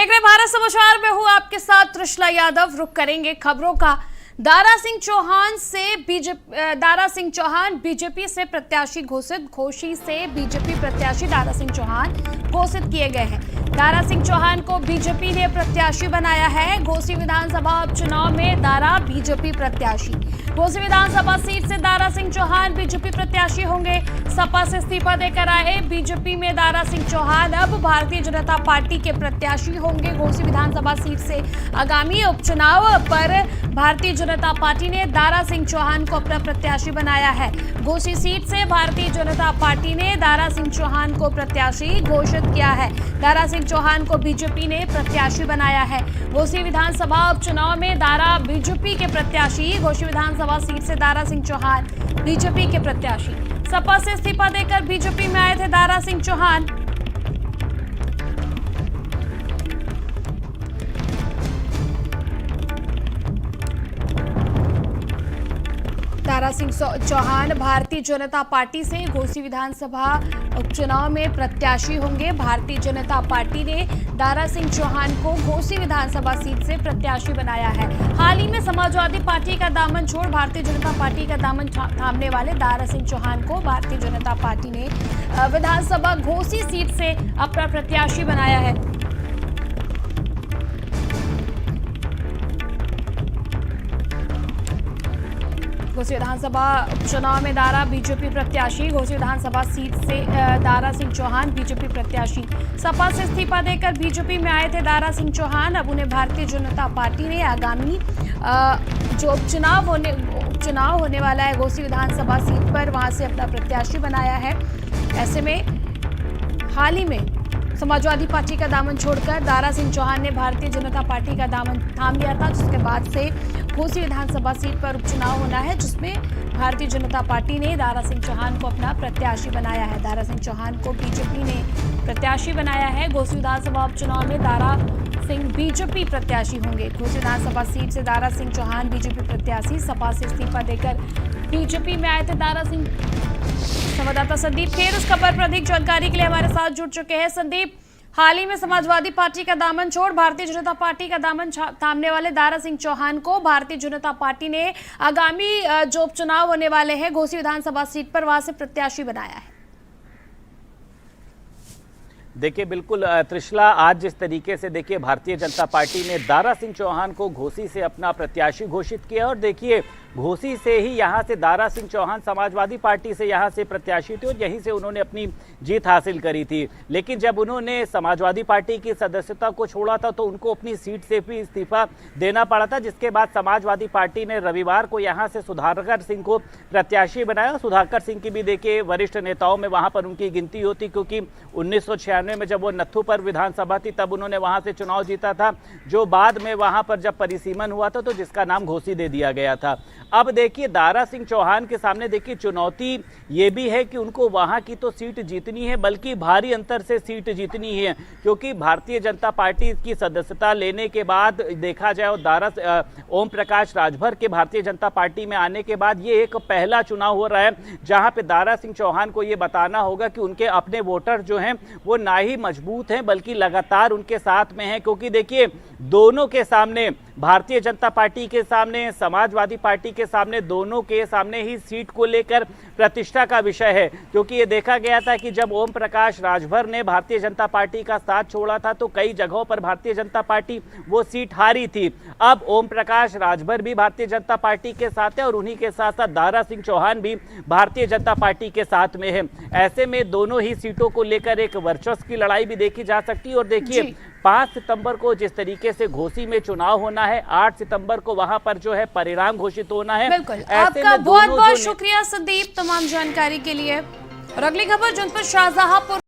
देख रहे भारत समाचार में हूं आपके साथ त्रिशला यादव। रुक करेंगे खबरों का। दारा सिंह चौहान बीजेपी से प्रत्याशी घोषित। घोषी से बीजेपी प्रत्याशी दारा सिंह चौहान घोषित किए गए हैं। दारा सिंह चौहान को बीजेपी ने प्रत्याशी बनाया है। घोसी विधानसभा उपचुनाव में दारा बीजेपी प्रत्याशी। घोसी विधानसभा सीट से दारा सिंह चौहान बीजेपी प्रत्याशी होंगे। सपा से इस्तीफा देकर आए बीजेपी में दारा सिंह चौहान अब भारतीय जनता पार्टी के प्रत्याशी होंगे। घोसी विधानसभा सीट से आगामी उपचुनाव पर भारतीय जनता पार्टी ने दारा सिंह चौहान को अपना प्रत्याशी बनाया है। घोसी सीट से भारतीय जनता पार्टी ने दारा सिंह चौहान को प्रत्याशी घोषित किया है। दारा सिंह चौहान को बीजेपी ने प्रत्याशी बनाया है। घोसी विधानसभा उपचुनाव में दारा बीजेपी के प्रत्याशी। घोसी विधानसभा सीट से दारा सिंह चौहान बीजेपी के प्रत्याशी। सपा से इस्तीफा देकर बीजेपी में आए थे दारा सिंह चौहान। दारा सिंह चौहान भारतीय जनता पार्टी से घोसी विधानसभा उपचुनाव में प्रत्याशी होंगे। भारतीय जनता पार्टी ने दारा सिंह चौहान को घोसी विधानसभा सीट से प्रत्याशी बनाया है। हाल ही में समाजवादी पार्टी का दामन छोड़ भारतीय जनता पार्टी का दामन थामने वाले दारा सिंह चौहान को भारतीय जनता पार्टी ने विधानसभा घोसी सीट से अपना प्रत्याशी बनाया है। घोसी विधानसभा उपचुनाव में दारा बीजेपी प्रत्याशी। घोसी विधानसभा सीट से दारा सिंह चौहान बीजेपी प्रत्याशी। सपा से इस्तीफा देकर बीजेपी में आए थे दारा सिंह चौहान। अब उन्हें भारतीय जनता पार्टी ने आगामी जो उपचुनाव होने वाला है घोसी विधानसभा सीट पर, वहां से अपना प्रत्याशी बनाया है। ऐसे में हाल ही में समाजवादी पार्टी का दामन छोड़कर दारा सिंह चौहान ने भारतीय जनता पार्टी का दामन थाम लिया था, जिसके बाद से घोसी विधानसभा सीट पर उपचुनाव होना है, जिसमें भारतीय जनता पार्टी ने दारा सिंह चौहान को अपना प्रत्याशी बनाया है। दारा सिंह चौहान को बीजेपी ने प्रत्याशी बनाया है। घोसी विधानसभा उपचुनाव में दारा सिंह बीजेपी प्रत्याशी होंगे। घोसी विधानसभा सीट से दारा सिंह चौहान बीजेपी प्रत्याशी। सपा से इस्तीफा देकर बीजेपी में आए थे दारा सिंह। संवाददाता संदीप खेर उस खबर पर अधिक जानकारी के लिए हमारे साथ जुड़ चुके हैं। संदीप, हाल ही में समाजवादी पार्टी का दामन छोड़ भारतीय जनता पार्टी का दामन थामने वाले दारा सिंह चौहान को भारतीय जनता पार्टी ने आगामी जो उपचुनाव होने वाले हैं घोसी विधानसभा सीट पर, वहां से प्रत्याशी बनाया है। देखिए बिल्कुल त्रिशला, आज जिस तरीके से देखिए भारतीय जनता पार्टी ने दारा सिंह चौहान को घोसी से अपना प्रत्याशी घोषित किया, और देखिए घोसी से ही यहां से दारा सिंह चौहान समाजवादी पार्टी से यहां से प्रत्याशी थे और यहीं से उन्होंने अपनी जीत हासिल करी थी। लेकिन जब उन्होंने समाजवादी पार्टी की सदस्यता को छोड़ा था तो उनको अपनी सीट से भी इस्तीफा देना पड़ा था, जिसके बाद समाजवादी पार्टी ने रविवार को यहां से सुधाकर सिंह को प्रत्याशी बनाया। सुधाकर सिंह की भी देखिए वरिष्ठ नेताओं में वहां पर उनकी गिनती होती, क्योंकि 1996 में जब वो नत्थूपर विधानसभा थी तब उन्होंने वहां से चुनाव जीता था, जो बाद में वहां पर जब परिसीमन हुआ था तो जिसका नाम घोसी दे दिया गया था। अब देखिए दारा सिंह चौहान के सामने देखिए चुनौती ये भी है कि उनको वहां की तो सीट जीतनी है, बल्कि भारी अंतर से सीट जीतनी है, क्योंकि भारतीय जनता पार्टी की सदस्यता लेने के बाद देखा जाए और दारा ओम प्रकाश राजभर के भारतीय जनता पार्टी में आने के बाद ये एक पहला चुनाव हो रहा है जहां पे दारा सिंह चौहान को ये बताना होगा कि उनके अपने वोटर जो हैं वो ना ही मजबूत हैं बल्कि लगातार उनके साथ में हैं। क्योंकि देखिए दोनों के सामने, भारतीय जनता पार्टी के सामने, समाजवादी पार्टी के सामने, दोनों के सामने ही सीट को लेकर प्रतिष्ठा का विषय है। क्योंकि ये देखा गया था कि जब ओम प्रकाश राजभर ने भारतीय जनता पार्टी का साथ छोड़ा था तो कई जगहों पर भारतीय जनता पार्टी वो सीट हारी थी। अब ओम प्रकाश राजभर भी भारतीय जनता पार्टी के साथ है और उन्हीं के साथ साथ दारा सिंह चौहान भी भारतीय जनता पार्टी के साथ में है। ऐसे में दोनों ही सीटों को लेकर एक वर्चस्व की लड़ाई भी देखी जा सकती है। और देखिए 5 सितंबर को जिस तरीके से घोसी में चुनाव होना है, 8 सितंबर को वहां पर जो है परिणाम घोषित होना है। बिल्कुल, आपका बहुत बहुत शुक्रिया संदीप तमाम जानकारी के लिए। और अगली खबर जनपद शाहजहांपुर